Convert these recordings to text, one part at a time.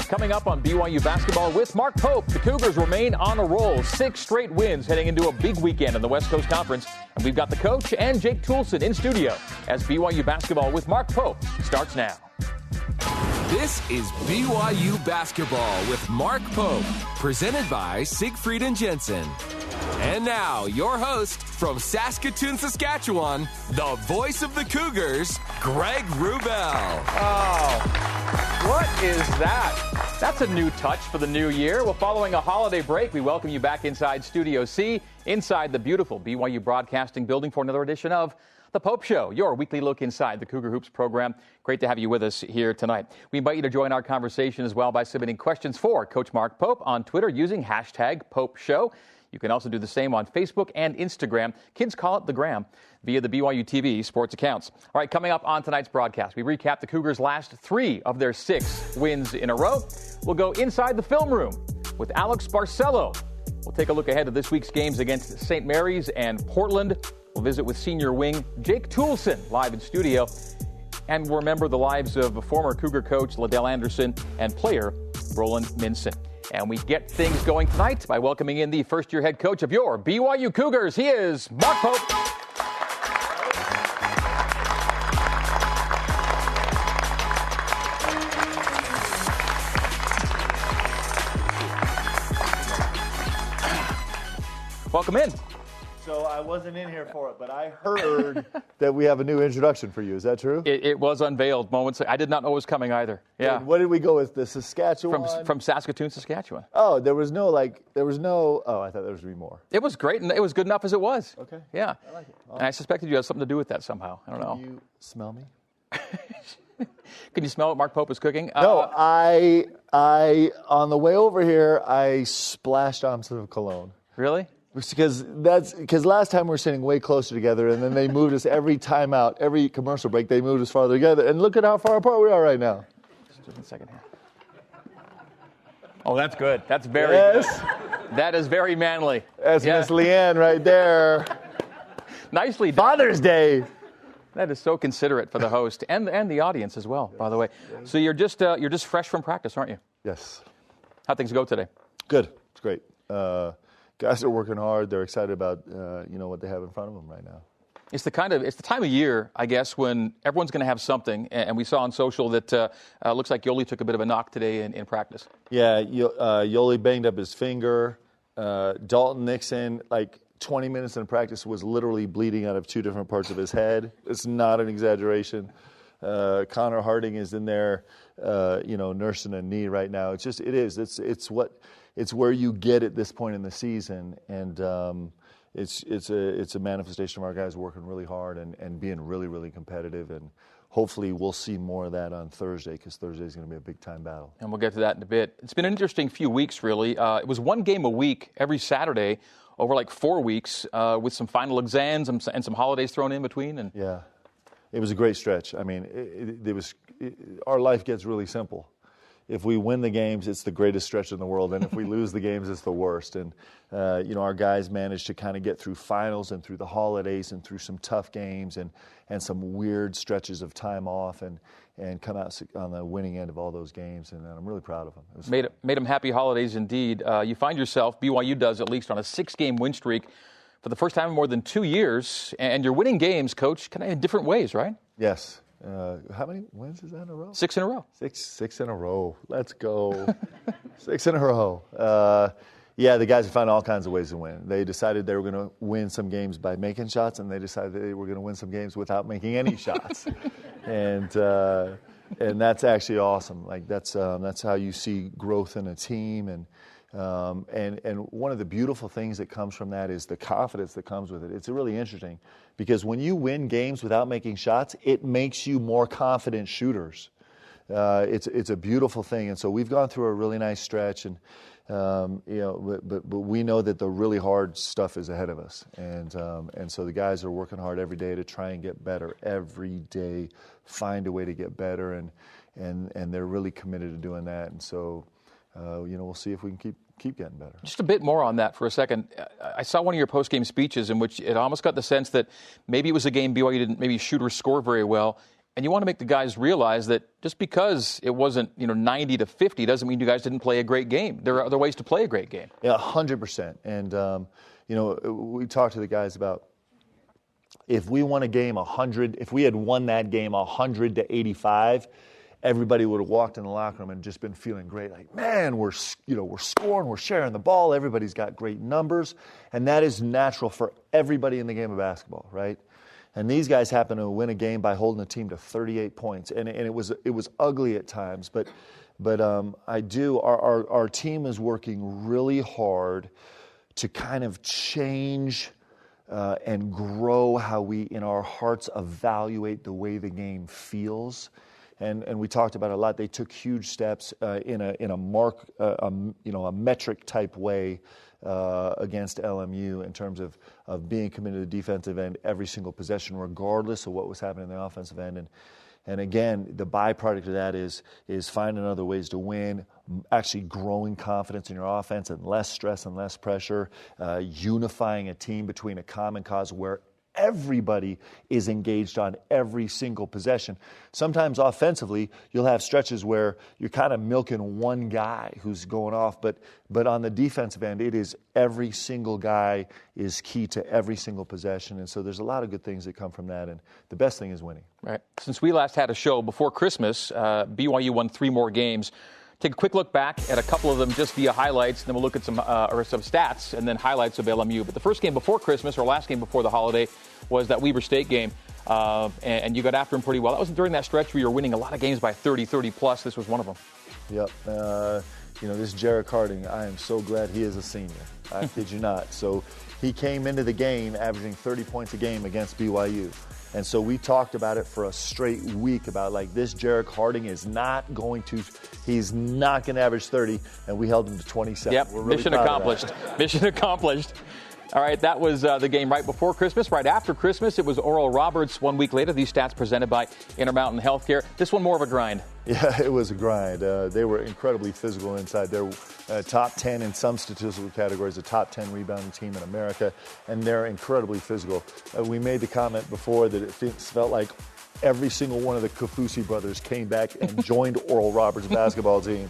Coming up on BYU basketball with Mark Pope, the Cougars remain on a roll. 6 straight wins heading into a big weekend in the West Coast Conference. And we've got the coach and Jake Toolson in studio as BYU basketball with Mark Pope starts now. This is BYU basketball with Mark Pope, presented by Siegfried and Jensen. And now, your host from Saskatoon, Saskatchewan, the voice of the Cougars, Greg Wrubell. Oh, what is that? That's a new touch for the new year. Well, following a holiday break, we welcome you back inside Studio C, inside the beautiful BYU Broadcasting Building for another edition of The Pope Show, your weekly look inside the Cougar Hoops program. Great to have you with us here tonight. We invite you to join our conversation as well by submitting questions for Coach Mark Pope on Twitter using hashtag Pope Show. You can also do the same on Facebook and Instagram. Kids call it the Gram via the BYUtv sports accounts. All right, coming up on tonight's broadcast, we recap the Cougars' last 3 of their 6 wins in a row. We'll go inside the film room with Alex Barcelo. We'll take a look ahead of this week's games against St. Mary's and Portland. We'll visit with senior wing Jake Toolson live in studio. And we'll remember the lives of former Cougar coach Liddell Anderson and player Roland Minson. And we get things going tonight by welcoming in the first-year head coach of your BYU Cougars. He is Mark Pope. Welcome in. So I wasn't in here for it, but I heard that we have a new introduction for you. Is that true? It was unveiled moments. I did not know it was coming either. Yeah. And what did we go with? The Saskatchewan? From Saskatoon, Saskatchewan. Oh, there was no, I thought there was going to be more. It was great, and it was good enough as it was. Okay. Yeah. I like it. And I suspected you had something to do with that somehow. I don't know. Can you smell me? Can you smell what Mark Pope is cooking? No, I on the way over here, I splashed on some cologne. Really? Because last time we were sitting way closer together, and then they moved us every time out, every commercial break, they moved us farther together. And look at how far apart we are right now. Just a second here. Oh, that's good. That's very good. That is very manly. That's Miss Leanne right there. Nicely done. Father's Day. That is so considerate for the host and the audience as well, by the way. So you're just fresh from practice, aren't you? Yes. How'd things go today? Good. It's great. Guys are working hard. They're excited about what they have in front of them right now. It's the time of year, I guess, when everyone's going to have something. And we saw on social that looks like Yoli took a bit of a knock today in practice. Yeah, Yoli banged up his finger. Dalton Nixon, 20 minutes in practice, was literally bleeding out of 2 different parts of his head. It's not an exaggeration. Connor Harding is in there, nursing a knee right now. It's where you get at this point in the season, and it's a manifestation of our guys working really hard and being really, really competitive, and hopefully we'll see more of that on Thursday, because Thursday is going to be a big-time battle. And we'll get to that in a bit. It's been an interesting few weeks, really. It was 1 game a week every Saturday over 4 weeks with some final exams and some holidays thrown in between. And yeah, it was a great stretch. I mean, our life gets really simple. If we win the games, it's the greatest stretch in the world, and if we lose the games, it's the worst. And our guys managed to kind of get through finals and through the holidays and through some tough games and some weird stretches of time off and come out on the winning end of all those games. And I'm really proud of them. Made them happy holidays indeed. You find yourself, BYU does at least, on a 6-game win streak for the first time in more than 2 years, and you're winning games, Coach, kind of in different ways, right? Yes. How many wins is that in a row? 6 in a row. Six in a row. Let's go. 6 in a row. The guys have found all kinds of ways to win. They decided they were going to win some games by making shots, and they decided they were going to win some games without making any shots. And that's actually awesome. That's how you see growth in a team. And one of the beautiful things that comes from that is the confidence that comes with it. It's really interesting because when you win games without making shots, it makes you more confident shooters. It's a beautiful thing, and so we've gone through a really nice stretch, and but we know that the really hard stuff is ahead of us, and so the guys are working hard every day to try and get better every day, find a way to get better, and they're really committed to doing that, and so. We'll see if we can keep getting better. Just a bit more on that for a second. I saw one of your post-game speeches in which it almost got the sense that maybe it was a game BYU didn't maybe shoot or score very well, And you want to make the guys realize that just because it wasn't, 90-50 doesn't mean you guys didn't play a great game. There are other ways to play a great game. Yeah, 100%. And, we talked to the guys about if we won a game 100, if we had won that game 100-85, everybody would have walked in the locker room and just been feeling great. Like, man, we're scoring, we're sharing the ball. Everybody's got great numbers. And that is natural for everybody in the game of basketball, right? And these guys happen to win a game by holding a team to 38 points. And it was ugly at times. But our team is working really hard to kind of change and grow how we, in our hearts, evaluate the way the game feels. And we talked about it a lot. They took huge steps in a metric type way against LMU in terms of being committed to the defensive end every single possession, regardless of what was happening in the offensive end. And again, the byproduct of that is finding other ways to win, actually growing confidence in your offense and less stress and less pressure, unifying a team between a common cause where everybody is engaged on every single possession. Sometimes offensively, you'll have stretches where you're kind of milking one guy who's going off, but on the defensive end, it is every single guy is key to every single possession. And so there's a lot of good things that come from that, and the best thing is winning. Right. Since we last had a show before Christmas, BYU won 3 more games. Take a quick look back at a couple of them just via highlights, and then we'll look at some stats and then highlights of LMU. But the first game before Christmas, or last game before the holiday, was that Weber State game, and you got after him pretty well. That was during that stretch where you were winning a lot of games by 30-plus. This was one of them. Yep. This Jarek Harding, I am so glad he is a senior. I kid you not. So he came into the game averaging 30 points a game against BYU. And so we talked about it for a straight week about this Jarek Harding he's not going to average 30, and we held him to 27. Yep, really mission accomplished. Mission accomplished. All right, that was the game right before Christmas. Right after Christmas, it was Oral Roberts 1 week later. These stats presented by Intermountain Healthcare. This one more of a grind. Yeah, it was a grind. They were incredibly physical inside. They're top 10 in some statistical categories, a top 10 rebounding team in America, and they're incredibly physical. We made the comment before that it felt like every single one of the Kafusi brothers came back and joined Oral Roberts' basketball team.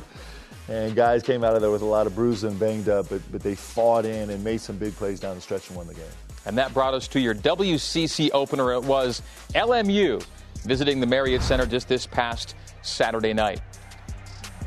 And guys came out of there with a lot of bruises and banged up, but they fought in and made some big plays down the stretch and won the game. And that brought us to your WCC opener. It was LMU visiting the Marriott Center just this past Saturday night.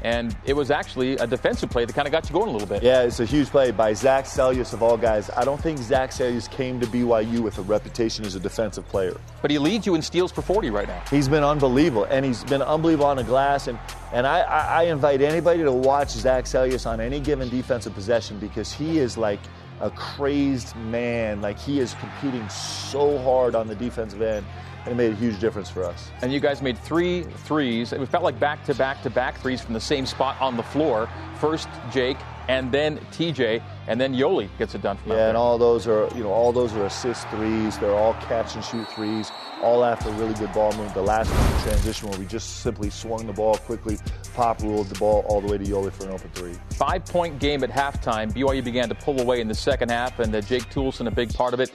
And it was actually a defensive play that kind of got you going a little bit. Yeah, it's a huge play by Zach Sellius of all guys. I don't think Zach Sellius came to BYU with a reputation as a defensive player. But he leads you in steals per 40 right now. He's been unbelievable, and he's been unbelievable on the glass. And I invite anybody to watch Zach Sellius on any given defensive possession because he is like a crazed man. Like, he is competing so hard on the defensive end. And it made a huge difference for us. And you guys made 3 threes. It felt like back-to-back-to-back threes from the same spot on the floor. First Jake, and then TJ, and then Yoli gets it done from out there. And all those are assist threes. They're all catch-and-shoot threes, all after a really good ball move. The last one in transition where we just simply swung the ball quickly, pop-ruled the ball all the way to Yoli for an open 3. 5-point game at halftime. BYU began to pull away in the second half, and Jake Toulson, a big part of it.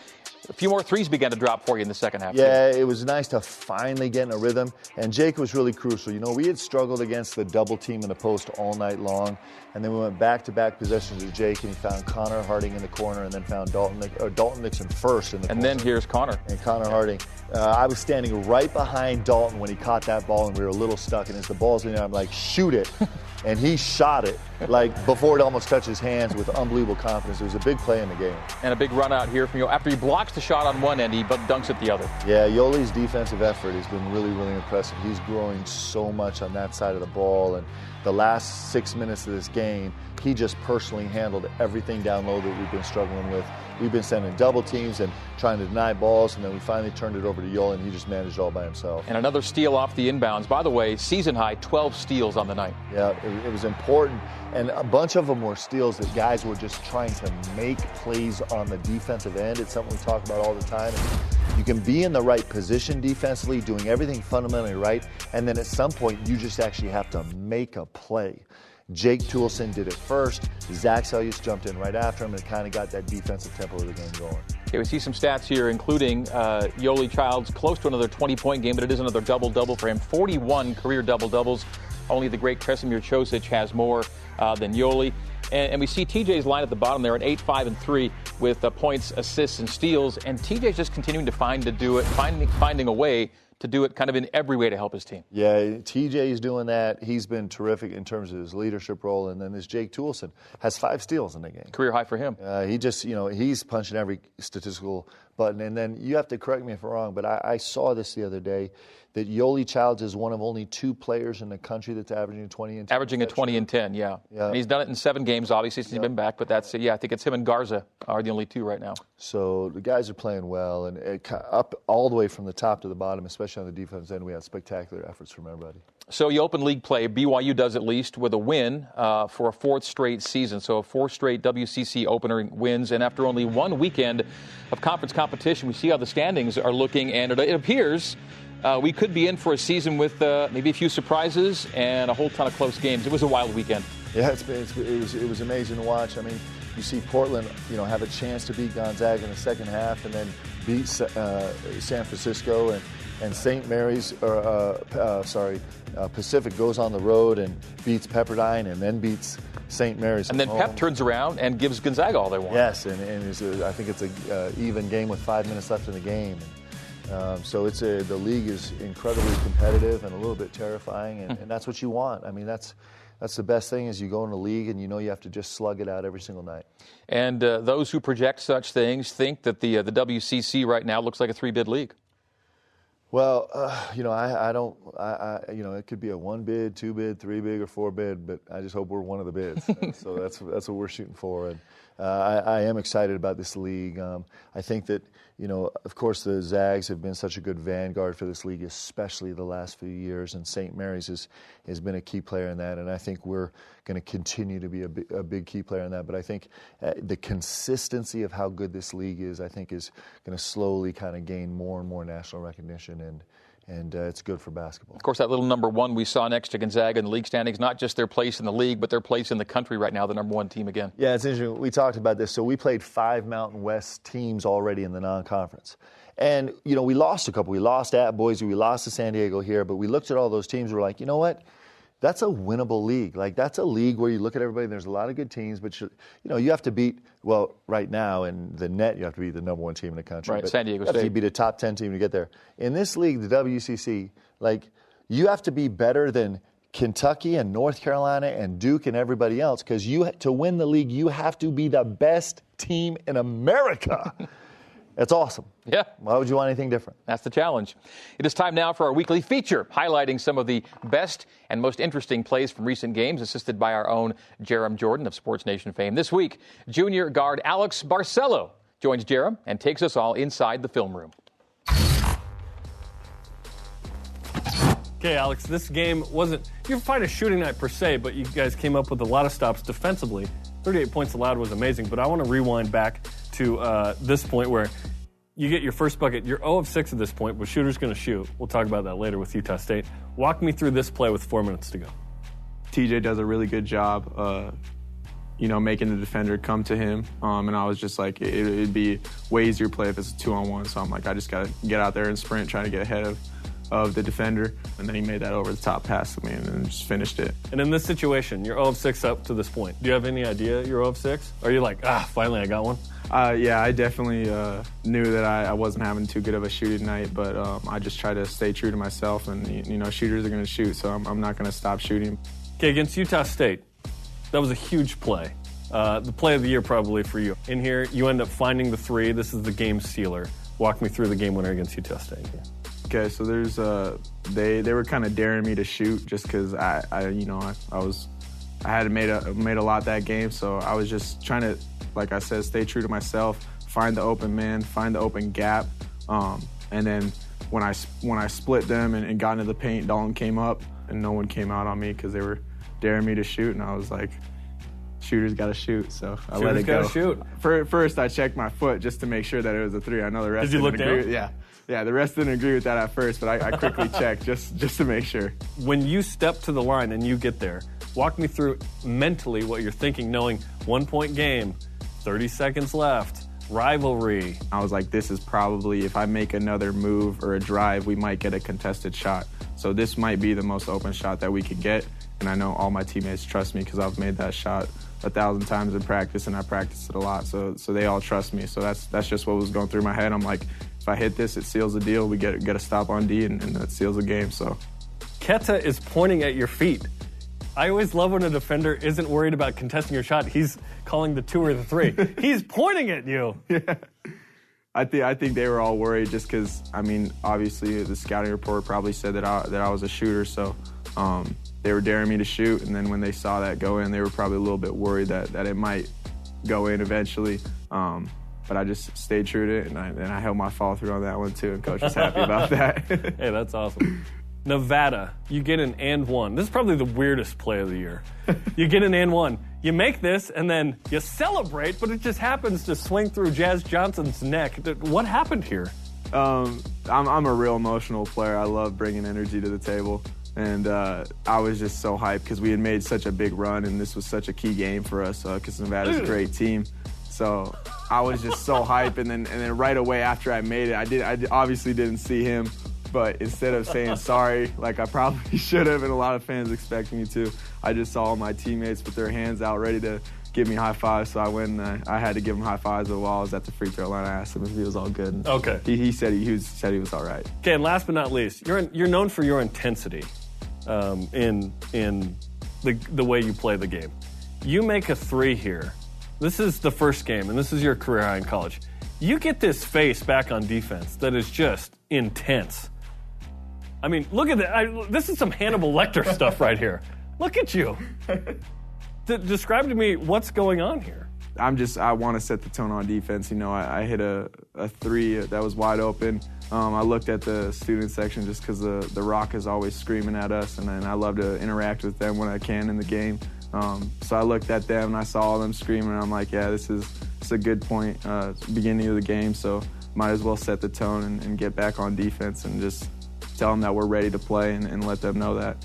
A few more threes began to drop for you in the second half. Yeah, it was nice to finally get in a rhythm, and Jake was really crucial. We had struggled against the double team in the post all night long, and then we went back-to-back possessions with Jake, and he found Connor Harding in the corner, and then found Dalton Nixon first in the corner. And then here's Connor. And Connor Harding. I was standing right behind Dalton when he caught that ball, and we were a little stuck, and as the ball's in there, I'm like, shoot it. And he shot it, before it almost touched his hands with unbelievable confidence. It was a big play in the game. And a big run out here from you. After he blocks the shot on one end, he dunks it the other. Yeah, Yoli's defensive effort has been really, really impressive. He's growing so much on that side of the ball. And the last 6 minutes of this game, he just personally handled everything down low that we've been struggling with. We've been sending double teams and trying to deny balls, and then we finally turned it over to Yoli, and he just managed it all by himself. And another steal off the inbounds. By the way, season high, 12 steals on the night. Yeah, it was important, and a bunch of them were steals that guys were just trying to make plays on the defensive end. It's something we talk about all the time. And you can be in the right position defensively, doing everything fundamentally right, and then at some point you just actually have to make a play. Jake Toulson did it first. Zach Sellius jumped in right after him and kind of got that defensive tempo of the game going. Okay, we see some stats here, including Yoli Childs close to another 20-point game, but it is another double-double for him. 41 career double-doubles. Only the great Kresimir Čosić has more than Yoli. And we see TJ's line at the bottom there at 8, 5, and 3 with points, assists, and steals. And TJ's just continuing to finding a way to do it kind of in every way to help his team. Yeah, TJ's doing that. He's been terrific in terms of his leadership role. And then this Jake Toulson has 5 steals in the game. Career high for him. He just, he's punching every statistical button. And then you have to correct me if I'm wrong, but I saw this the other day, that Yoli Childs is one of only 2 players in the country that's averaging 20 and 10. Averaging a 20 and 10, yeah. And he's done it in 7 games, obviously, since he's been back. But that's, I think it's him and Garza are the only 2 right now. So the guys are playing well, and up all the way from the top to the bottom, especially on the defense end, we had spectacular efforts from everybody. So you open league play, BYU does at least, with a win for a 4th straight season. So 4 straight WCC opener wins, and after only 1 weekend of conference competition, we see how the standings are looking, and it appears we could be in for a season with maybe a few surprises and a whole ton of close games. It was a wild weekend. Yeah, it was amazing to watch. I mean, you see Portland, have a chance to beat Gonzaga in the second half, and then beat San Francisco, and St. Mary's, Pacific goes on the road and beats Pepperdine, and then beats St. Mary's. And then Pep turns around and gives Gonzaga all they want. Yes, and I think it's a even game with 5 minutes left in the game. So the league is incredibly competitive and a little bit terrifying, and that's what you want. I mean, that's the best thing, is you go in the league and you have to just slug it out every single night. And those who project such things think that the WCC right now looks like a 3-bid league. Well, I don't. It could be a 1-bid, 2-bid, 3-bid, or 4-bid, but I just hope we're one of the bids. So that's what we're shooting for, and I am excited about this league. I think that of course the Zags have been such a good vanguard for this league, especially the last few years, and St. Mary's has been a key player in that, and I think we're going to continue to be a big key player in that. But I think the consistency of how good this league is, I think, is going to slowly kind of gain more and more national recognition, and it's good for basketball. Of course, that little number 1 we saw next to Gonzaga in the league standings, not just their place in the league, but their place in the country right now, the number 1 team again. Yeah, it's interesting. We talked about this. So we played 5 Mountain West teams already in the non-conference. And, we lost a couple. We lost at Boise. We lost to San Diego here. But we looked at all those teams. We're like, you know what? That's a winnable league. Like, that's a league where you look at everybody, and there's a lot of good teams, but you have to beat, well, right now in the net, you have to beat the number 1 team in the country. Right, but San Diego State. You beat a top 10 team to get there. In this league, the WCC, you have to be better than Kentucky and North Carolina and Duke and everybody else, because to win the league, you have to be the best team in America. It's awesome. Yeah. Why would you want anything different? That's the challenge. It is time now for our weekly feature, highlighting some of the best and most interesting plays from recent games, assisted by our own Jerem Jordan of Sports Nation fame. This week, junior guard Alex Barcelo joins Jerem and takes us all inside the film room. Okay, Alex, this game wasn't your fight a shooting night per se, but you guys came up with a lot of stops defensively. 38 points allowed was amazing, but I want to rewind back to this point where you get your first bucket. You're 0 of 6 at this point, but shooter's going to shoot. We'll talk about that later with Utah State. Walk me through this play with 4 minutes to go. TJ does a really good job, making the defender come to him. And I was just like, it'd be way easier play if it's a 2-on-1. So I'm like, I just got to get out there and sprint, trying to get ahead of the defender. And then he made that over the top pass to me and then just finished it. And in this situation, you're 0 of 6 up to this point. Do you have any idea you're 0 of 6? Or are you like, finally I got one? Yeah, I definitely knew that I wasn't having too good of a shooting night, but I just try to stay true to myself, and shooters are going to shoot, so I'm not going to stop shooting. Okay, against Utah State, that was a huge play. The play of the year probably for you. In here, you end up finding the 3. This is the game sealer. Walk me through the game winner against Utah State here. Okay, so there's they were kind of daring me to shoot just because I had made a lot that game, so I was just trying to, like I said, stay true to myself, find the open man, find the open gap, and then when I split them and got into the paint, Dalton came up and no one came out on me because they were daring me to shoot, and I was like, shooters got to shoot, so I let it go. Shoot. First, I checked my foot just to make sure that it was a 3. I know the rest didn't agree. Yeah, the rest didn't agree with that at first, but I quickly checked just to make sure. When you step to the line and you get there, walk me through mentally what you're thinking, knowing 1-point game, 30 seconds left. rivalry. I was like, this is probably, if I make another move or a drive, we might get a contested shot. So this might be the most open shot that we could get. And I know all my teammates trust me because I've made that shot 1,000 times in practice, and I practiced it a lot. So they all trust me. So that's just what was going through my head. I'm like, if I hit this, it seals the deal. We get a stop on D, and that seals the game. So Keta is pointing at your feet. I always love when a defender isn't worried about contesting your shot. He's calling the 2 or the 3. He's pointing at you. Yeah. I think they were all worried just because, I mean, obviously the scouting report probably said that I was a shooter, so they were daring me to shoot, and then when they saw that go in, they were probably a little bit worried that it might go in eventually. But I just stayed true to it, and I held my follow through on that one too, and Coach was happy about that. Hey, that's awesome. Nevada, you get an and one. This is probably the weirdest play of the year. You get an and one. You make this, and then you celebrate, but it just happens to swing through Jazz Johnson's neck. What happened here? I'm a real emotional player. I love bringing energy to the table. And I was just so hyped because we had made such a big run, and this was such a key game for us because Nevada's a great team. So I was just so hyped, and then right away after I made it, I obviously didn't see him. But instead of saying sorry, like I probably should have, and a lot of fans expect me to, I just saw all my teammates with their hands out ready to give me high fives. So I went and I had to give him high fives. But while I was at the free throw line, I asked him if he was all good. Okay. He said he was all right. Okay, and last but not least, you're known for your intensity in the way you play the game. You make a 3 here. This is the first game, and this is your career high in college. You get this face back on defense that is just intense. I mean, look at that. This is some Hannibal Lecter stuff right here. Look at you. Describe to me what's going on here. I want to set the tone on defense. You know, I hit a 3 that was wide open. I looked at the student section just because the Rock is always screaming at us, and then I love to interact with them when I can in the game. So I looked at them, and I saw all them screaming, and I'm like, yeah, this is a good point, beginning of the game, so might as well set the tone and get back on defense and just tell them that we're ready to play and let them know that.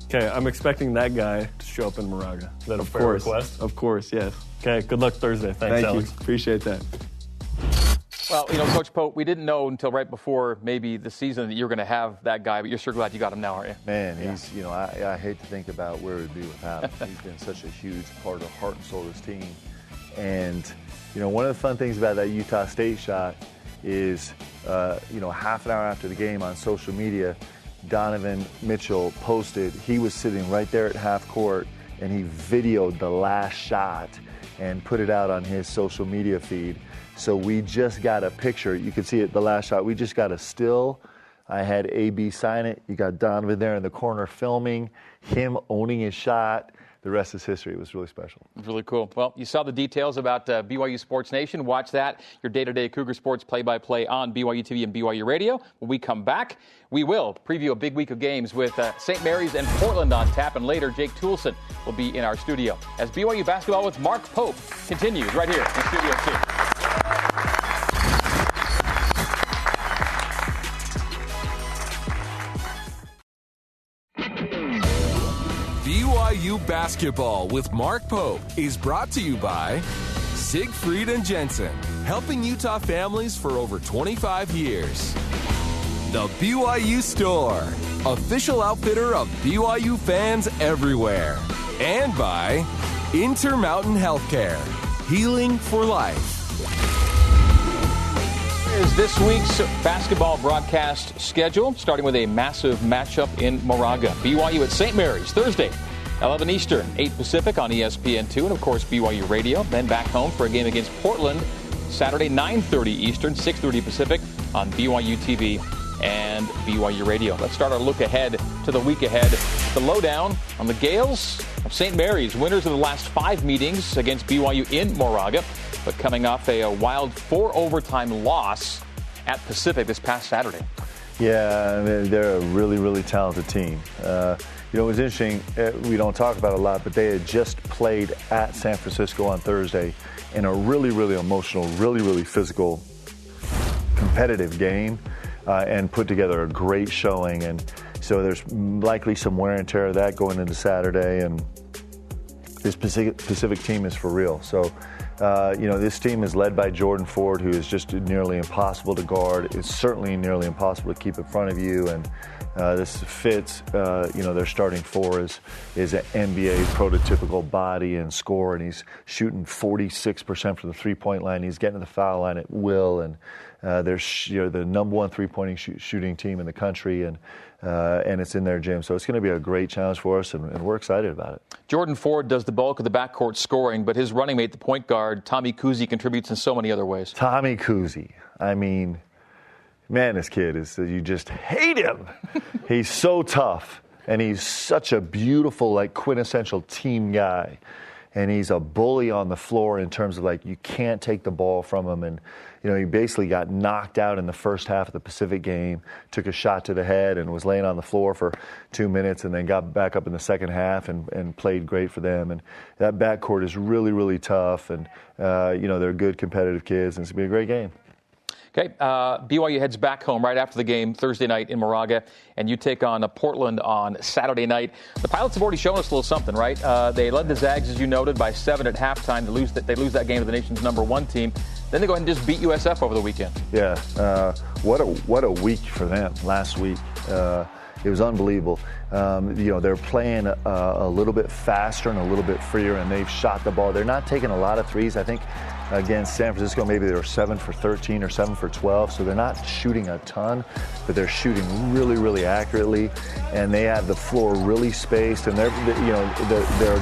Okay, I'm expecting that guy to show up in Moraga. Is that a fair request? Of course, yes. Okay, good luck Thursday. Thanks, Alex. Thank you. Appreciate that. Well, Coach Pope, we didn't know until right before maybe the season that you were going to have that guy, but you're sure glad you got him now, aren't you? Man, he's, I hate to think about where we'd be without him. He's been such a huge part of heart and soul of this team. And, one of the fun things about that Utah State shot is, half an hour after the game on social media, Donovan Mitchell posted, he was sitting right there at half court, and he videoed the last shot and put it out on his social media feed. So we just got a picture. You can see it, the last shot. We just got a still. I had AB sign it. You got Donovan there in the corner filming, him owning his shot. The rest is history. It was really special. It was really cool. Well, you saw the details about BYU Sports Nation. Watch that, your day-to-day Cougar Sports play-by-play on BYUtv and BYU Radio. When we come back, we will preview a big week of games with St. Mary's and Portland on tap, and later Jake Toulson will be in our studio as BYU Basketball with Mark Pope continues right here in Studio C. BYU Basketball with Mark Pope is brought to you by Siegfried and Jensen, helping Utah families for over 25 years. The BYU Store, official outfitter of BYU fans everywhere. And by Intermountain Healthcare, healing for life. Is this week's basketball broadcast schedule, starting with a massive matchup in Moraga. BYU at St. Mary's Thursday, 11 Eastern, 8 Pacific on ESPN2, and of course BYU Radio. Then back home for a game against Portland, Saturday, 9:30 Eastern, 6:30 Pacific on BYU TV and BYU Radio. Let's start our look ahead to the week ahead. The lowdown on the Gales of St. Mary's, winners of the last 5 meetings against BYU in Moraga, but coming off a wild 4-overtime loss at Pacific this past Saturday. Yeah, I mean, they're a really, really talented team. It was interesting, we don't talk about it a lot, but they had just played at San Francisco on Thursday in a really, really emotional, really, really physical, competitive game and put together a great showing. And so there's likely some wear and tear of that going into Saturday, and this Pacific team is for real. So This team is led by Jordan Ford, who is just nearly impossible to guard. It's certainly nearly impossible to keep in front of you. And this fits, their starting four is an NBA prototypical body and score, and he's shooting 46% from the three-point line. He's getting to the foul line at will, and they're the number one three-point shooting team in the country, and it's in their gym. So it's going to be a great challenge for us, and we're excited about it. Jordan Ford does the bulk of the backcourt scoring, but his running mate, the point guard, Tommy Kuhse, contributes in so many other ways. Tommy Kuhse, man, this kid you just hate him. He's so tough, and he's such a beautiful, quintessential team guy. And he's a bully on the floor in terms of, you can't take the ball from him. And, he basically got knocked out in the first half of the Pacific game, took a shot to the head and was laying on the floor for 2 minutes, and then got back up in the second half and played great for them. And that backcourt is really, really tough. And, they're good competitive kids, and it's going to be a great game. Okay, BYU heads back home right after the game Thursday night in Moraga, and you take on Portland on Saturday night. The Pilots have already shown us a little something, right? They led the Zags, as you noted, by 7 at halftime. They lose that game to the nation's number one team. Then they go ahead and just beat USF over the weekend. Yeah, what a week for them last week. It was unbelievable. They're playing a little bit faster and a little bit freer, and they've shot the ball. They're not taking a lot of threes. I think against San Francisco, maybe they were 7 for 13 or 7 for 12, so they're not shooting a ton, but they're shooting really, really accurately, and they have the floor really spaced. And their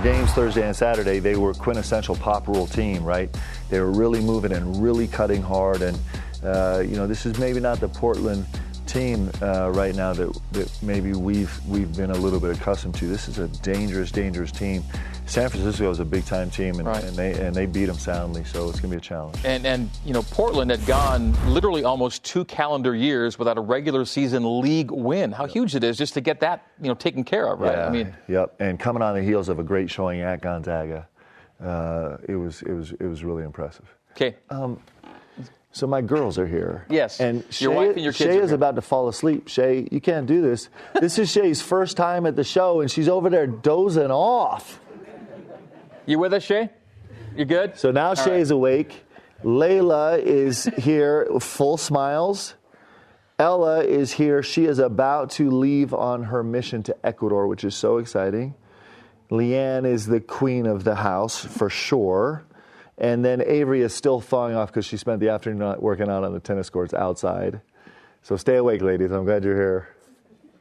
games Thursday and Saturday, they were quintessential pop rule team, right? They were really moving and really cutting hard, and this is maybe not the Portland team right now that maybe we've been a little bit accustomed to. This is a dangerous team. San Francisco is a big-time team, and they beat them soundly, so it's going to be a challenge. And Portland had gone literally almost 2 calendar years without a regular season league win. How huge it is just to get that taken care of, right? Yeah, yep. And coming on the heels of a great showing at Gonzaga, it was really impressive. Okay. So my girls are here. Yes. And your wife and your kids Shay are is here. about to fall asleep. Shay, you can't do this. This is Shay's first time at the show, and she's over there dozing off. You with us, Shay? You good? So now Shay's awake. Layla is here, full smiles. Ella is here. She is about to leave on her mission to Ecuador, which is so exciting. Leanne is the queen of the house, for sure. And then Avery is still thawing off because she spent the afternoon working out on the tennis courts outside. So stay awake, ladies. I'm glad you're here.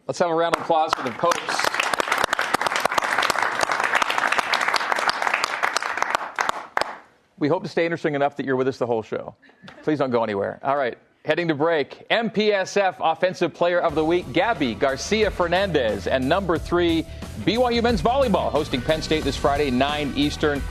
Let's have a round of applause for the Popes. We hope to stay interesting enough that you're with us the whole show. Please don't go anywhere. All right, heading to break. MPSF Offensive Player of the Week, Gabby Garcia-Fernandez. And number 3, BYU Men's Volleyball, hosting Penn State this Friday, 9 Eastern.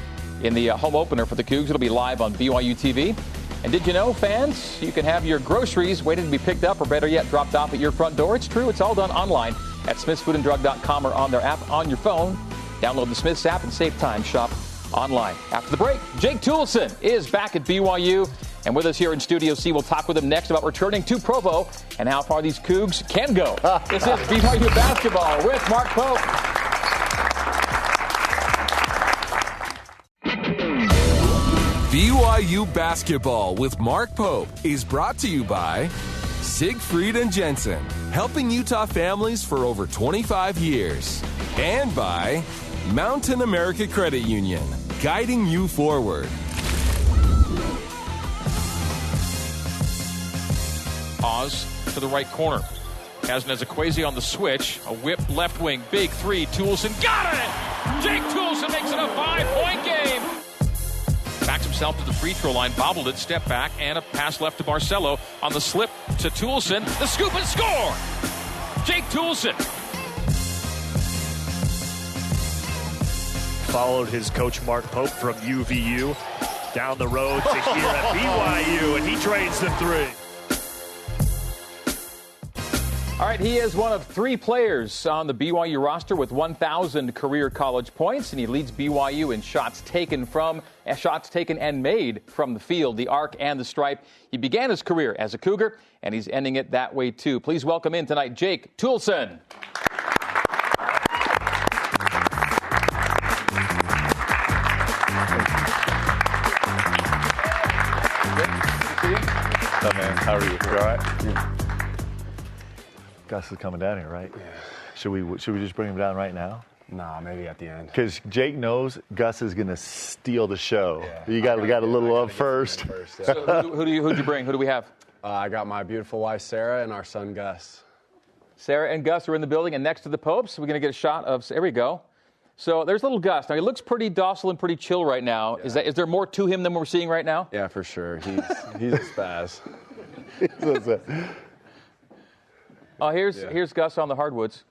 In the home opener for the Cougs. It'll be live on BYUtv. And did you know, fans, you can have your groceries waiting to be picked up, or better yet, dropped off at your front door? It's true. It's all done online at smithsfoodanddrug.com or on their app on your phone. Download the Smiths app and save time. Shop online. After the break, Jake Toolson is back at BYU. And with us here in Studio C, we'll talk with him next about returning to Provo and how far these Cougs can go. This is BYU Basketball with Mark Pope. BYU Basketball with Mark Pope is brought to you by Siegfried and Jensen, helping Utah families for over 25 years. And by Mountain America Credit Union, guiding you forward. Oz to the right corner. Has Nezaquazi on the switch. A whip left wing. Big 3. Toolson got it! Jake Toolson makes it a 5-point game. Backs himself to the free throw line. Bobbled it. Step back. And a pass left to Barcelo. On the slip to Toolson. The scoop and score! Jake Toolson. Followed his coach Mark Pope from UVU down the road to here at BYU, and he trains the 3. All right, he is one of 3 players on the BYU roster with 1,000 career college points, and he leads BYU in shots taken and made from the field, the arc and the stripe. He began his career as a Cougar, and he's ending it that way too. Please welcome in tonight, Jake Toolson. How are you? You all right? Gus is coming down here, right? Yeah. Should we just bring him down right now? Nah, maybe at the end. Because Jake knows Gus is going to steal the show. Yeah. We got a little up first. Yeah. So who'd you bring? Who do we have? I got my beautiful wife, Sarah, and our son, Gus. Sarah and Gus are in the building, and next to the Popes, we're going to get a shot of, there we go. So there's little Gus. Now, he looks pretty docile and pretty chill right now. Yeah. Is there more to him than we're seeing right now? Yeah, for sure. He's a spaz. Oh, here's Gus on the hardwoods.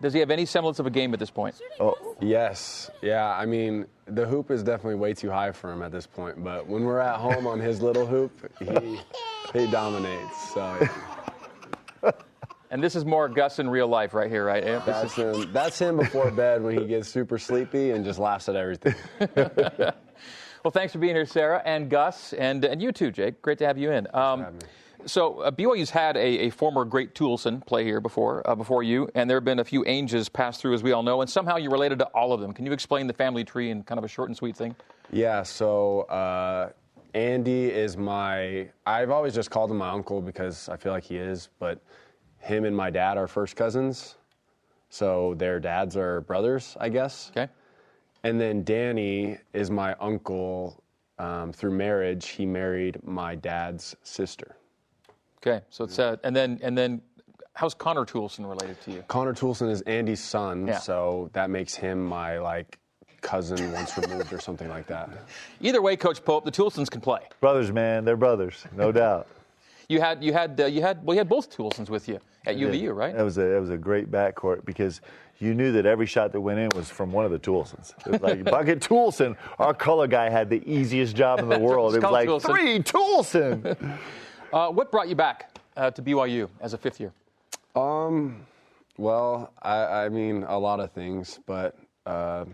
Does he have any semblance of a game at this point? Oh, yes. Yeah, I mean, the hoop is definitely way too high for him at this point. But when we're at home on his little hoop, he dominates. So, yeah. And this is more Gus in real life right here, right? That's him. That's him before bed when he gets super sleepy and just laughs at everything. Well, thanks for being here, Sarah and Gus, and you too, Jake. Great to have you in. So BYU's had a former great Toolson play here before you, and there have been a few Ainges passed through, as we all know, and somehow you're related to all of them. Can you explain the family tree in kind of a short and sweet thing? Yeah, so Andy is I've always just called him my uncle because I feel like he is, but him and my dad are first cousins, so their dads are brothers, I guess. Okay. And then Danny is my uncle through marriage. He married my dad's sister. Okay, so it's and then how's Connor Toolson related to you? Connor Toolson is Andy's son, so that makes him my cousin once removed or something like that. Either way, Coach Pope, the Toolsons can play. Brothers, man, they're brothers, no doubt. You had both Toolsons with you at UVU, right? It was a great backcourt because you knew that every shot that went in was from one of the Toolsons. It was like Bucket Toolson, our color guy had the easiest job in the world. It was like Toolson. 3 Toolson. What brought you back to BYU as a fifth year? Well, I mean, a lot of things, but I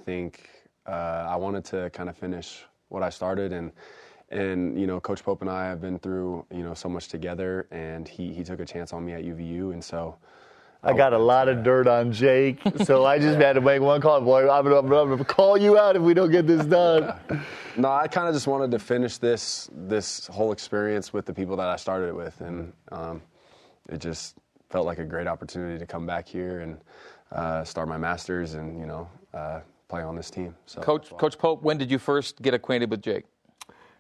think I wanted to kind of finish what I started, and you know, Coach Pope and I have been through, you know, so much together, and he took a chance on me at UVU, and so I got a lot of dirt on Jake, so I just had to make one call. Boy, I'm going to call you out if we don't get this done. No, I kind of just wanted to finish this whole experience with the people that I started it with, and it just felt like a great opportunity to come back here and start my master's and, you know, play on this team. So, Coach Pope, when did you first get acquainted with Jake?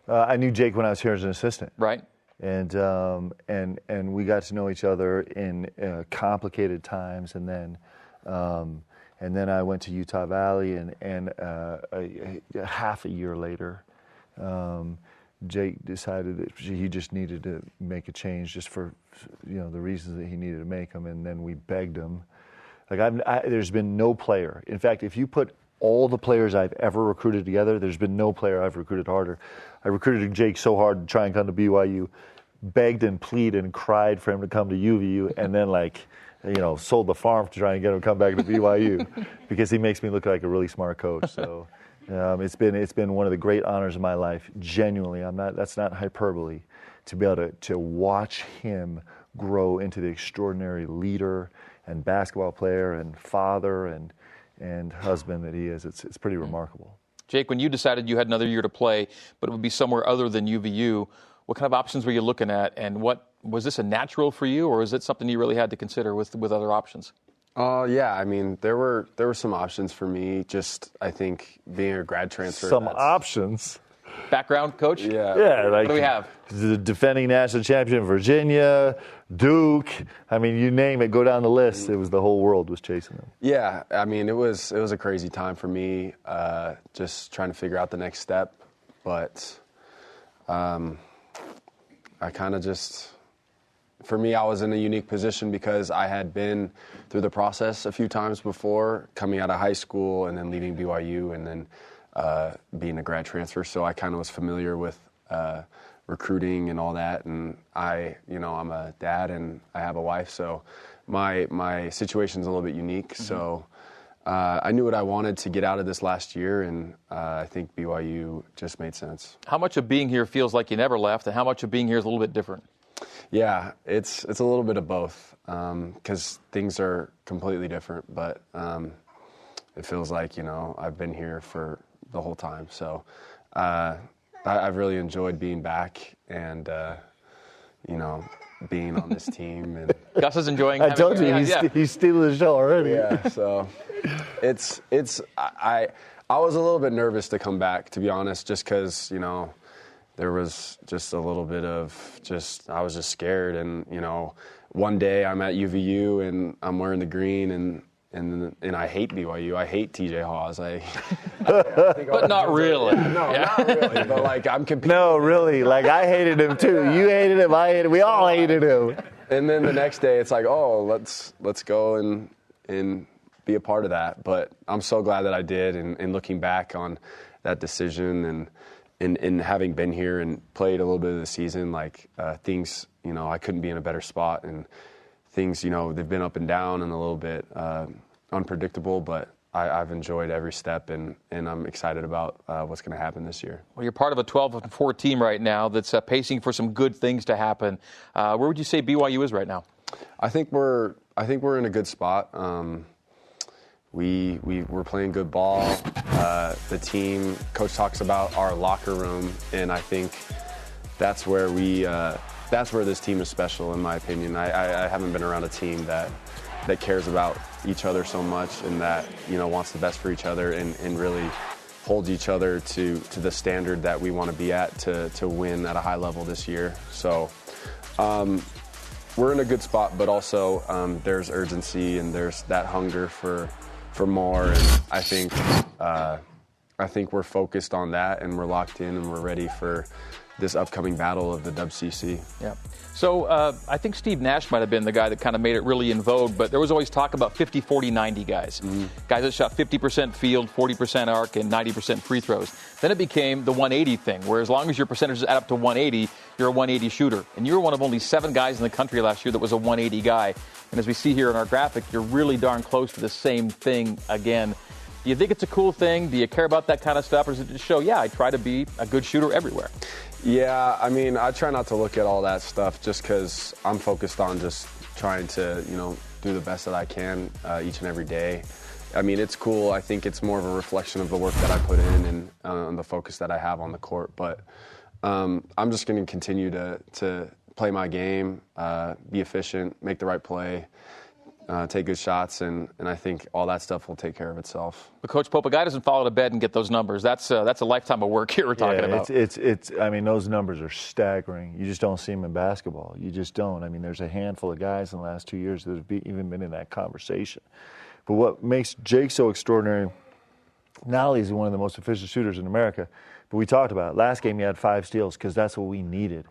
I knew Jake when I was here as an assistant. Right. And we got to know each other in complicated times, and then I went to Utah Valley, and half a year later, Jake decided that he just needed to make a change, just for, you know, the reasons that he needed to make them, and then we begged him. There's been no player. In fact, if you put all the players I've ever recruited together, there's been no player I've recruited harder. I recruited Jake so hard to try and come to BYU, begged and pleaded and cried for him to come to UVU, and then sold the farm to try and get him to come back to BYU because he makes me look like a really smart coach. So it's been one of the great honors of my life. Genuinely, that's not hyperbole, to be able to watch him grow into the extraordinary leader and basketball player and father and husband that he is. It's pretty remarkable. Jake, when you decided you had another year to play, but it would be somewhere other than UVU, what kind of options were you looking at, and was this a natural for you, or is it something you really had to consider with other options? Yeah, I mean, there were some options for me. Just, I think, being a grad transfer. Some options. Background, Coach? Yeah. What do we have? The defending national champion, Virginia, Duke. I mean, you name it, go down the list. It was the whole world was chasing them. Yeah, I mean, it was a crazy time for me, just trying to figure out the next step. But I kind of just, for me, I was in a unique position because I had been through the process a few times before, coming out of high school and then leaving BYU and then being a grad transfer. So I kind of was familiar with recruiting and all that. And I'm a dad and I have a wife, so my situation's a little bit unique. Mm-hmm. So I knew what I wanted to get out of this last year, and I think BYU just made sense. How much of being here feels like you never left, and how much of being here is a little bit different? Yeah, it's a little bit of both, because things are completely different, but it feels like, I've been here for the whole time. So I've really enjoyed being back, and being on this team. And Gus is enjoying. I told you he's stealing the show already. Yeah, so I was a little bit nervous to come back, to be honest, just because there was just a little bit of I was just scared. And one day I'm at UVU and I'm wearing the green and I hate BYU. I hate TJ Hawes. But not really. Not really. But I'm competing. No, really. I hated him too. You hated him. I hated him. We all hated him. And then the next day, it's let's go and be a part of that. But I'm so glad that I did. And looking back on that decision and having been here and played a little bit of the season, things, I couldn't be in a better spot. And things, they've been up and down and a little bit unpredictable, but I've enjoyed every step, and I'm excited about what's going to happen this year. Well, you're part of a 12-4 team right now that's pacing for some good things to happen. Where would you say BYU is right now? I think we're in a good spot. We're playing good ball. The team, coach talks about our locker room, and I think that's where this team is special, in my opinion. I haven't been around a team that cares about each other so much and that wants the best for each other and really holds each other to the standard that we want to be at to win at a high level this year. So we're in a good spot, but also there's urgency and there's that hunger for more. And I think we're focused on that, and we're locked in, and we're ready for this upcoming battle of the WCC. Yeah. So I think Steve Nash might have been the guy that kind of made it really in vogue, but there was always talk about 50, 40, 90 guys. Mm-hmm. Guys that shot 50% field, 40% arc, and 90% free throws. Then it became the 180 thing, where as long as your percentages add up to 180, you're a 180 shooter. And you were one of only 7 guys in the country last year that was a 180 guy. And as we see here in our graphic, you're really darn close to the same thing again. Do you think it's a cool thing? Do you care about that kind of stuff? Or does it just show, I try to be a good shooter everywhere? Yeah, I try not to look at all that stuff just because I'm focused on just trying to, do the best that I can each and every day. It's cool. I think it's more of a reflection of the work that I put in and the focus that I have on the court. But I'm just going to continue to play my game, be efficient, make the right play, take good shots, and I think all that stuff will take care of itself. But Coach Pope, a guy doesn't fall to bed and get those numbers. That's a lifetime of work here we're talking about. Those numbers are staggering. You just don't see them in basketball. You just don't. There's a handful of guys in the last 2 years that have even been in that conversation. But what makes Jake so extraordinary, not only is he one of the most efficient shooters in America, but we talked about it. Last game he had 5 steals because that's what we needed.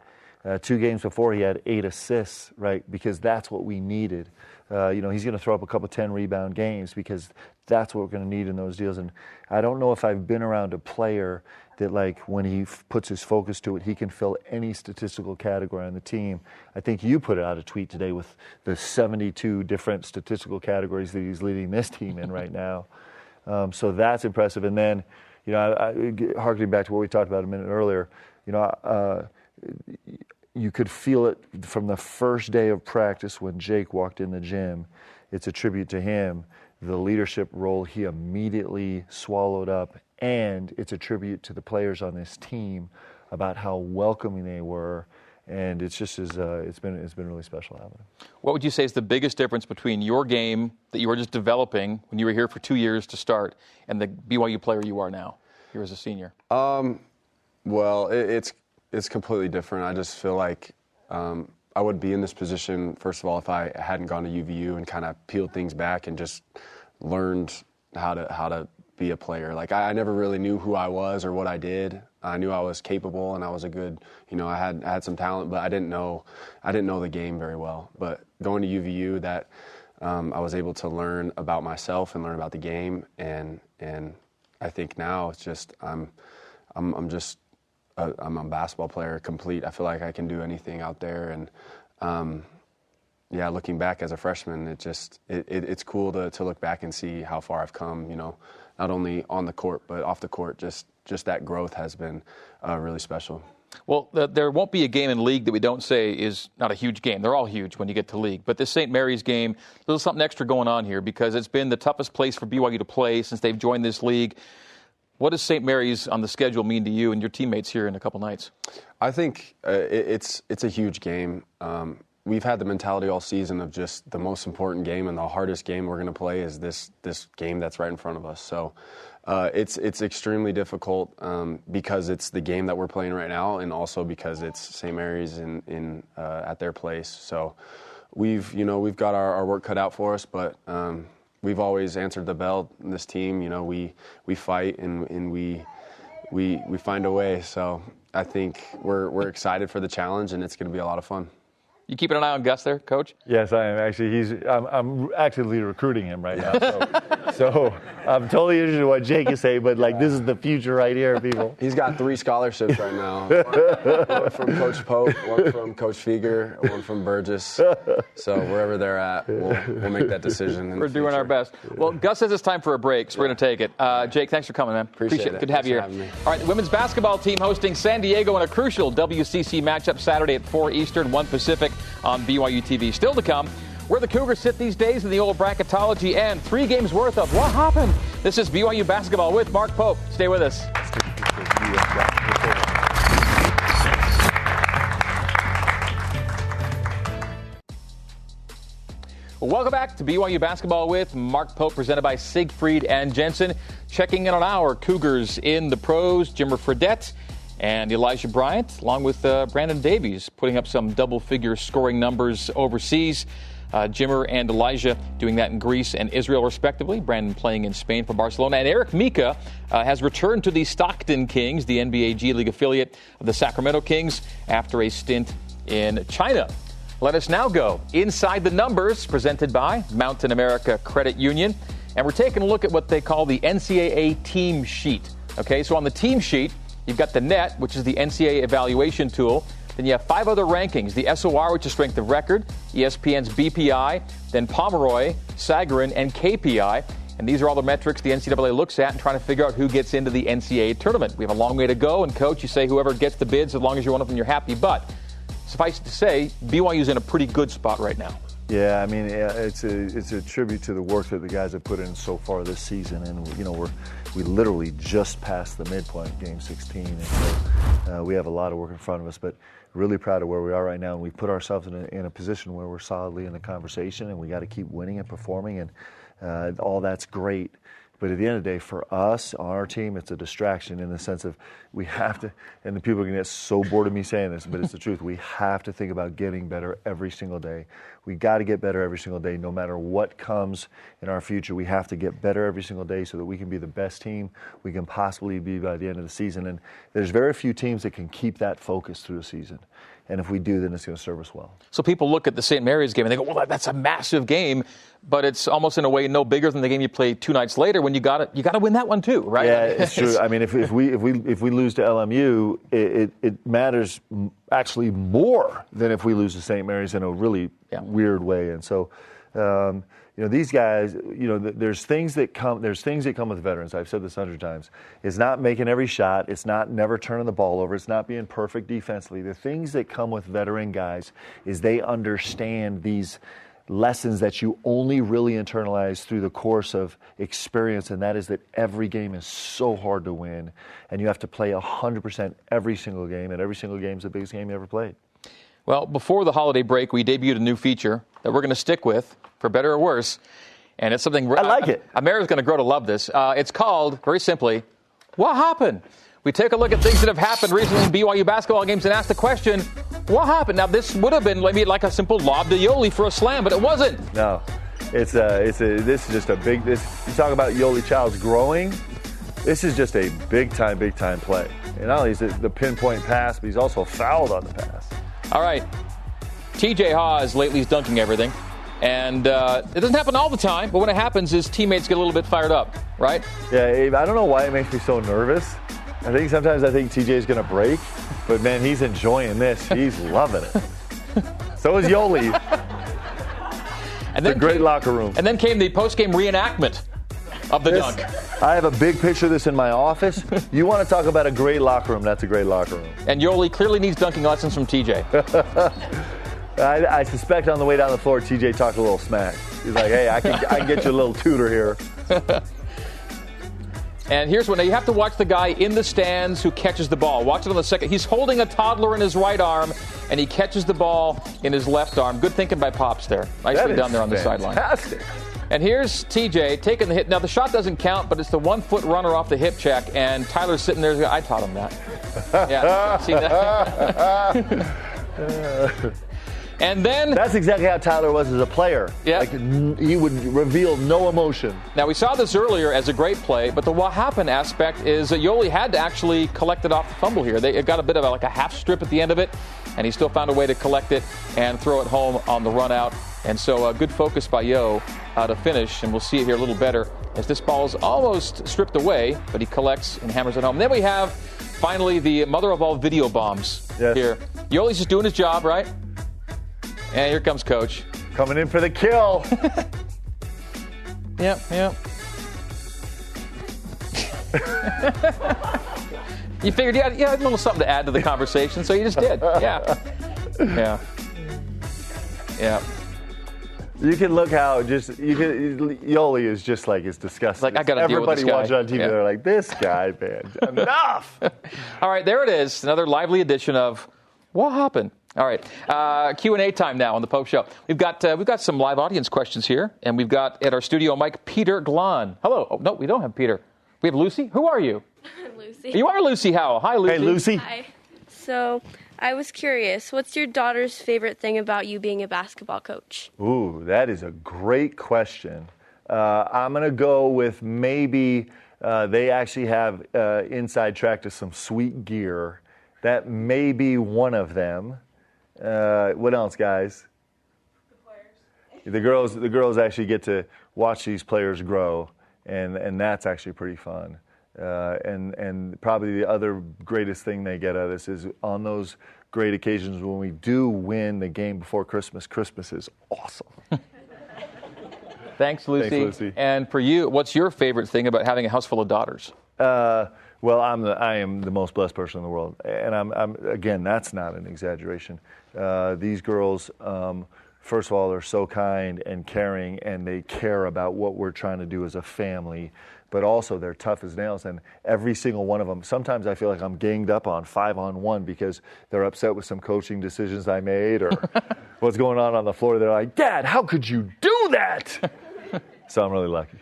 2 games before he had 8 assists, right, because that's what we needed. He's going to throw up a couple 10-rebound games because that's what we're going to need in those deals. And I don't know if I've been around a player that, when he puts his focus to it, he can fill any statistical category on the team. I think you put out a tweet today with the 72 different statistical categories that he's leading this team in right now. So that's impressive. And then, harkening back to what we talked about a minute earlier, you could feel it from the first day of practice when Jake walked in the gym. It's a tribute to him, the leadership role he immediately swallowed up, and it's a tribute to the players on this team about how welcoming they were. And it's just it's been really special having him. What would you say is the biggest difference between your game that you were just developing when you were here for 2 years to start and the BYU player you are now here as a senior? Well, it's completely different. I just feel like I would be in this position, first of all, if I hadn't gone to UVU and kind of peeled things back and just learned how to be a player. I never really knew who I was or what I did. I knew I was capable and I was a good, I had some talent, but I didn't know the game very well. But going to UVU, that I was able to learn about myself and learn about the game, and I think now it's just I'm a basketball player, complete. I feel like I can do anything out there, and looking back as a freshman, it's cool to look back and see how far I've come. Not only on the court but off the court. Just that growth has been really special. Well, there won't be a game in league that we don't say is not a huge game. They're all huge when you get to league. But this St. Mary's game, there's something extra going on here because it's been the toughest place for BYU to play since they've joined this league. What does St. Mary's on the schedule mean to you and your teammates here in a couple nights? I think it's a huge game. We've had the mentality all season of just the most important game and the hardest game we're going to play is this game that's right in front of us. So it's extremely difficult because it's the game that we're playing right now, and also because it's St. Mary's in at their place. So we've got our work cut out for us, but we've always answered the bell in this team. We fight and we find a way. So I think we're excited for the challenge, and it's going to be a lot of fun. You keeping an eye on Gus there, Coach? Yes, I am. Actually, I'm actively recruiting him right now. So I'm totally interested in what Jake is saying, but this is the future right here, people. He's got 3 scholarships right now. One from Coach Pope, one from Coach Fieger, one from Burgess. So wherever they're at, we'll make that decision. We're doing our best. Well, Gus says it's time for a break, so we're going to take it. Jake, thanks for coming, man. Appreciate it. Good to have you here. All right, the women's basketball team hosting San Diego in a crucial WCC matchup Saturday at 4 Eastern, 1 Pacific on BYUtv. Still to come, where the Cougars sit these days in the old bracketology and 3 games worth of what happened. This is BYU basketball with Mark Pope. Stay with us. Welcome back to BYU basketball with Mark Pope, presented by Siegfried and Jensen. Checking in on our Cougars in the pros, Jimmer Fredette and Elijah Bryant, along with Brandon Davies, putting up some double-figure scoring numbers overseas. Jimmer and Elijah doing that in Greece and Israel, respectively. Brandon playing in Spain for Barcelona. And Eric Mika has returned to the Stockton Kings, the NBA G League affiliate of the Sacramento Kings, after a stint in China. Let us now go inside the numbers, presented by Mountain America Credit Union. And we're taking a look at what they call the NCAA team sheet. Okay, so on the team sheet, you've got the NET, which is the NCAA evaluation tool. Then you have 5 other rankings, the SOR, which is strength of record, ESPN's BPI, then Pomeroy, Sagarin, and KPI. And these are all the metrics the NCAA looks at and trying to figure out who gets into the NCAA tournament. We have a long way to go, and Coach, you say whoever gets the bids, as long as you're one of them, you're happy. But suffice to say, BYU's in a pretty good spot right now. Yeah, I mean, it's a tribute to the work that the guys have put in so far this season, and we literally just passed the midpoint of Game 16, and so we have a lot of work in front of us. But really proud of where we are right now, and we put ourselves in a position where we're solidly in the conversation, and we got to keep winning and performing, and all that's great. But at the end of the day, for us, on our team, it's a distraction in the sense of we have to, and the people are going to get so bored of me saying this, but it's the truth. We have to think about getting better every single day. We got to get better every single day, no matter what comes in our future. We have to get better every single day so that we can be the best team we can possibly be by the end of the season. And there's very few teams that can keep that focus through the season. And if we do, then it's going to serve us well. So people look at the St. Mary's game and they go, well, that's a massive game, but it's almost in a way no bigger than the game you played 2 nights later when you got to win that one too, right? Yeah, it's true. I mean, if we lose to LMU, it matters actually more than if we lose to St. Mary's in a really weird way. And so, these guys, there's things that come with veterans. I've said this 100 times. It's not making every shot. It's not never turning the ball over. It's not being perfect defensively. The things that come with veteran guys is they understand these lessons that you only really internalize through the course of experience, and that is that every game is so hard to win, and you have to play 100% every single game, and every single game is the biggest game you ever played. Well, before the holiday break, we debuted a new feature that we're going to stick with, for better or worse, and it's something I like it. Amara's going to grow to love this. It's called, very simply, What Happened? We take a look at things that have happened recently in BYU basketball games and ask the question, what happened? Now, this would have been maybe like a simple lob to Yoli for a slam, but it wasn't. No, this is just a big. You talk about Yoli Childs growing. This is just a big time play. And not only is it the pinpoint pass, but he's also fouled on the pass. All right, TJ Haws lately is dunking everything. And it doesn't happen all the time, but when it happens, his teammates get a little bit fired up, right? Yeah, Abe, I don't know why it makes me so nervous. Sometimes I think TJ's going to break, but man, he's enjoying this. He's loving it. So is Yoli. And then great locker room. And then came the post-game reenactment of the dunk. I have a big picture of this in my office. You want to talk about a great locker room, that's a great locker room. And Yoli clearly needs dunking lessons from TJ. I suspect on the way down the floor, TJ talked a little smack. He's like, hey, I can get you a little tutor here. And here's what, now you have to watch the guy in the stands who catches the ball. Watch it on the second. He's holding a toddler in his right arm, and he catches the ball in his left arm. Good thinking by Pops there. Nicely done there on the sideline. Fantastic. And here's TJ taking the hit. Now, the shot doesn't count, but it's the 1-foot runner off the hip check, and Tyler's sitting there. I taught him that. Yeah, see that? And then... That's exactly how Tyler was as a player. Yeah. Like, he would reveal no emotion. Now, we saw this earlier as a great play, but the what happened aspect is that Yoli had to actually collect it off the fumble here. It got a bit of a half strip at the end of it, and he still found a way to collect it and throw it home on the run out. And so good focus by Yo to finish, and we'll see it here a little better as this ball is almost stripped away, but he collects and hammers it home. And then we have, finally, the mother of all video bombs here. Yoli's just doing his job, right? And here comes Coach. Coming in for the kill. Yep. You figured you had a little something to add to the conversation, so you just did. Yeah. You can look how Yoli is just like, it's disgusting. Like, I got to deal with this guy. Everybody watching on TV, they're like, this guy, man, enough. All right, there it is. Another lively edition of What Happened? All right, Q&A time now on the Pope Show. We've got some live audience questions here, and we've got at our studio mic Peter Glahn. Hello. Oh, no, we don't have Peter. We have Lucy. Who are you? Lucy. You are Lucy Howell. Hi, Lucy. Hey, Lucy. Hi. So I was curious, what's your daughter's favorite thing about you being a basketball coach? Ooh, that is a great question. I'm going to go with maybe they actually have inside track to some sweet gear. That may be one of them. What else, guys? The players. The girls actually get to watch these players grow, and that's actually pretty fun. And probably the other greatest thing they get out of this is on those great occasions when we do win the game before Christmas. Christmas is awesome. Thanks, Lucy. And for you, what's your favorite thing about having a house full of daughters? Well, I am the most blessed person in the world, and I'm again, that's not an exaggeration. These girls, first of all, are so kind and caring, and they care about what we're trying to do as a family. But also, they're tough as nails, and every single one of them. Sometimes I feel like I'm ganged up on 5-on-1 because they're upset with some coaching decisions I made or what's going on the floor. They're like, "Dad, how could you do that?" So I'm really lucky.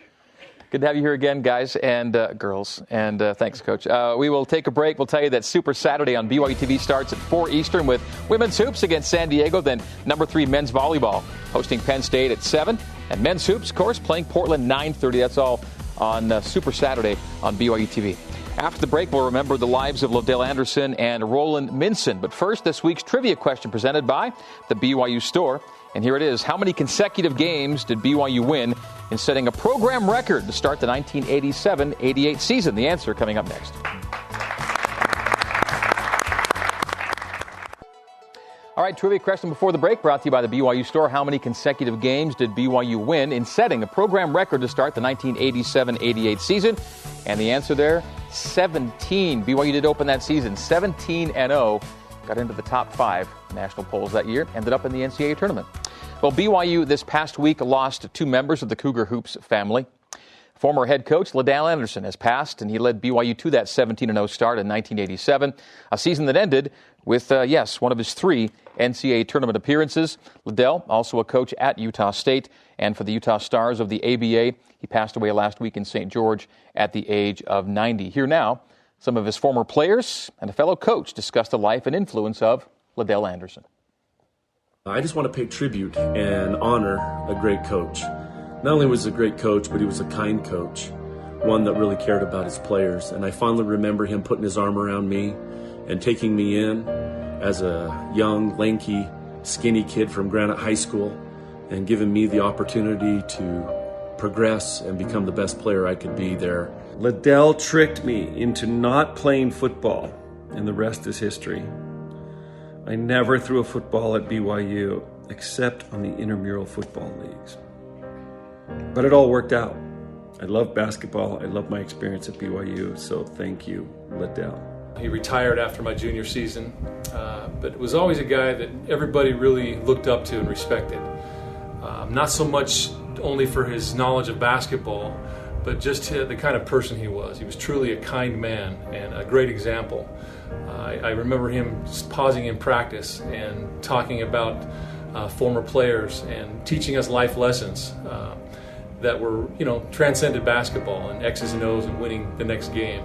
Good to have you here again, guys and girls. And thanks, Coach. We will take a break. We'll tell you that Super Saturday on BYUtv starts at 4 Eastern with women's hoops against San Diego, then number 3 men's volleyball hosting Penn State at 7. And men's hoops, of course, playing Portland 9:30. That's all on Super Saturday on BYUtv. After the break, we'll remember the lives of Liddell Anderson and Roland Minson. But first, this week's trivia question presented by the BYU Store. And here it is. How many consecutive games did BYU win in setting a program record to start the 1987-88 season? The answer coming up next. All right, trivia question before the break brought to you by the BYU Store. How many consecutive games did BYU win in setting a program record to start the 1987-88 season? And the answer there, 17. BYU did open that season 17-0. Got into the top 5 national polls that year, ended up in the NCAA tournament. Well, BYU this past week lost 2 members of the Cougar Hoops family. Former head coach Liddell Anderson has passed, and he led BYU to that 17-0 start in 1987, a season that ended with, one of his 3 NCAA tournament appearances. Liddell, also a coach at Utah State, and for the Utah Stars of the ABA. He passed away last week in St. George at the age of 90. Here now, some of his former players and a fellow coach discuss the life and influence of Liddell Anderson. I just want to pay tribute and honor a great coach. Not only was he a great coach, but he was a kind coach, one that really cared about his players. And I fondly remember him putting his arm around me and taking me in as a young, lanky, skinny kid from Granite High School and giving me the opportunity to progress and become the best player I could be there. Liddell tricked me into not playing football, and the rest is history. I never threw a football at BYU except on the intramural football leagues. But it all worked out. I love basketball. I love my experience at BYU, so thank you, Liddell. He retired after my junior season, but was always a guy that everybody really looked up to and respected. Not so much only for his knowledge of basketball, but just the kind of person he was. He was truly a kind man and a great example. I remember him pausing in practice and talking about former players and teaching us life lessons that were, transcended basketball and X's and O's and winning the next game.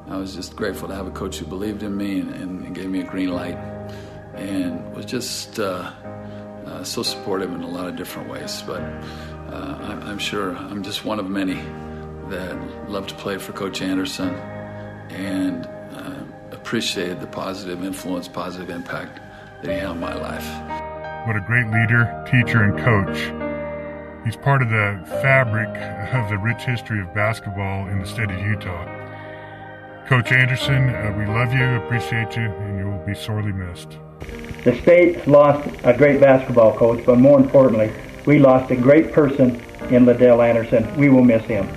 I was just grateful to have a coach who believed in me and gave me a green light, and was just so supportive in a lot of different ways. But I'm sure I'm just one of many that loved to play for Coach Anderson and appreciated the positive influence, positive impact that he had on my life. What a great leader, teacher, and coach. He's part of the fabric of the rich history of basketball in the state of Utah. Coach Anderson, we love you, appreciate you, and you will be sorely missed. The state lost a great basketball coach, but more importantly, we lost a great person in Liddell Anderson. We will miss him.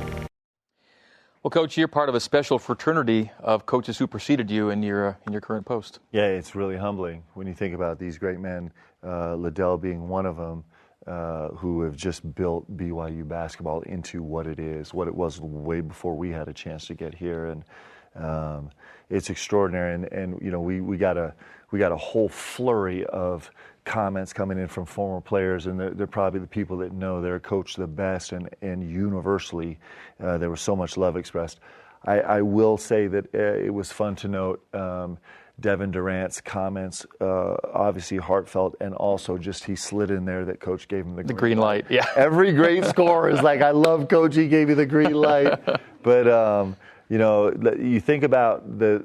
Well, Coach, you're part of a special fraternity of coaches who preceded you in your current post. Yeah, it's really humbling when you think about these great men, Liddell being one of them, who have just built BYU basketball into what it is, what it was way before we had a chance to get here, and it's extraordinary. And we got a whole flurry of comments coming in from former players, and they're probably the people that know their coach the best, and universally there was so much love expressed. I will say that it was fun to note Devin Durant's comments, obviously heartfelt, and also just he slid in there that Coach gave him the green light. Yeah. Every great scorer is like, I love Coach, he gave you the green light. But you think about the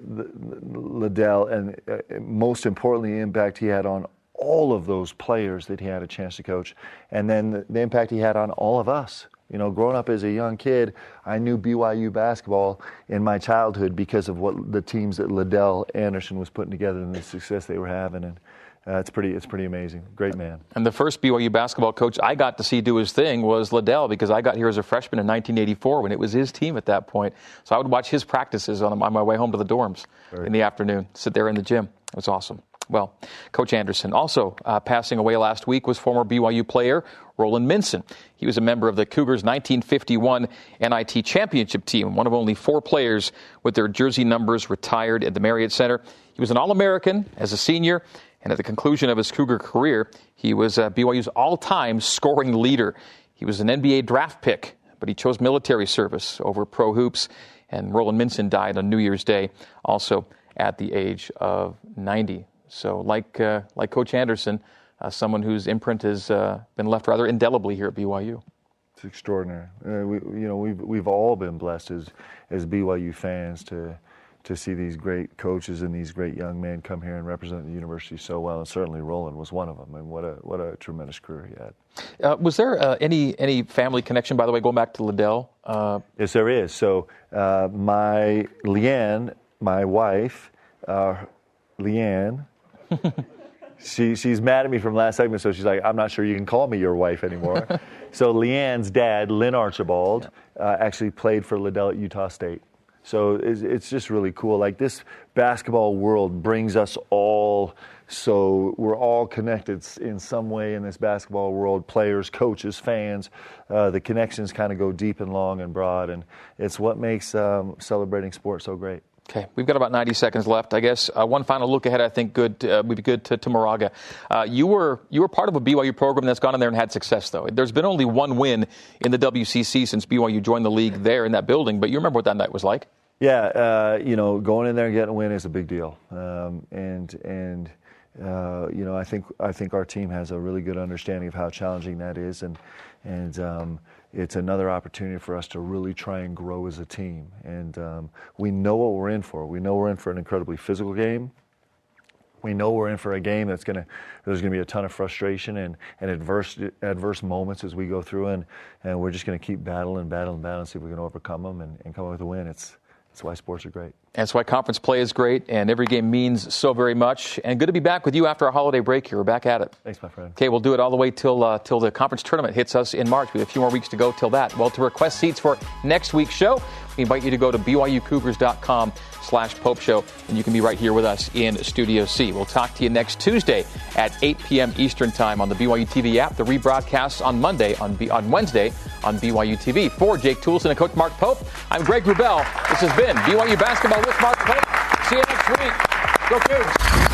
Liddell and most importantly the impact he had on all of those players that he had a chance to coach, and then the impact he had on all of us. Growing up as a young kid, I knew BYU basketball in my childhood because of what the teams that Liddell Anderson was putting together and the success they were having, and it's pretty amazing. Great man. And the first BYU basketball coach I got to see do his thing was Liddell, because I got here as a freshman in 1984 when it was his team at that point. So I would watch his practices on my way home to the dorms in the afternoon, sit there in the gym. It was awesome. Well, Coach Anderson. Also passing away last week was former BYU player Roland Minson. He was a member of the Cougars' 1951 NIT championship team, one of only 4 players with their jersey numbers retired at the Marriott Center. He was an All-American as a senior, and at the conclusion of his Cougar career, he was BYU's all-time scoring leader. He was an NBA draft pick, but he chose military service over pro hoops, and Roland Minson died on New Year's Day, also at the age of 90. So like Coach Anderson, someone whose imprint has been left rather indelibly here at BYU. It's extraordinary. We've all been blessed as BYU fans to see these great coaches and these great young men come here and represent the university so well, and certainly Roland was one of them. And what a tremendous career he had. Was there any family connection, by the way, going back to Liddell? Yes, there is. So my wife, Leanne. She's mad at me from last segment, so she's like, I'm not sure you can call me your wife anymore. So Leanne's dad, Lynn Archibald, actually played for Liddell at Utah State. So it's just really cool. Like, this basketball world brings us all, so we're all connected in some way in this basketball world. Players, coaches, fans, the connections kind of go deep and long and broad, and it's what makes celebrating sports so great. Okay, we've got about 90 seconds left. I guess one final look ahead, I think, would be good to Moraga. You were part of a BYU program that's gone in there and had success, though. There's been only one win in the WCC since BYU joined the league there in that building, but you remember what that night was like? Yeah, going in there and getting a win is a big deal. I think our team has a really good understanding of how challenging that is, and it's another opportunity for us to really try and grow as a team. And we know what we're in for. We know we're in for an incredibly physical game. We know we're in for a game there's going to be a ton of frustration and adverse moments as we go through, and we're just going to keep battling, and see if we can overcome them and come up with a win. That's why sports are great. That's why conference play is great, and every game means so very much. And good to be back with you after our holiday break here. We're back at it. Thanks, my friend. Okay, we'll do it all the way till the conference tournament hits us in March. We have a few more weeks to go till that. Well, to request seats for next week's show, we invite you to go to BYUCougars.com/Pope Show, and you can be right here with us in Studio C. We'll talk to you next Tuesday at 8 p.m. Eastern Time on the BYU TV app. The rebroadcasts on Wednesday on BYU TV. For Jake Toulson and Coach Mark Pope, I'm Greg Wrubell. This has been BYU Basketball with Mark Pope. See you next week. Go Cougs!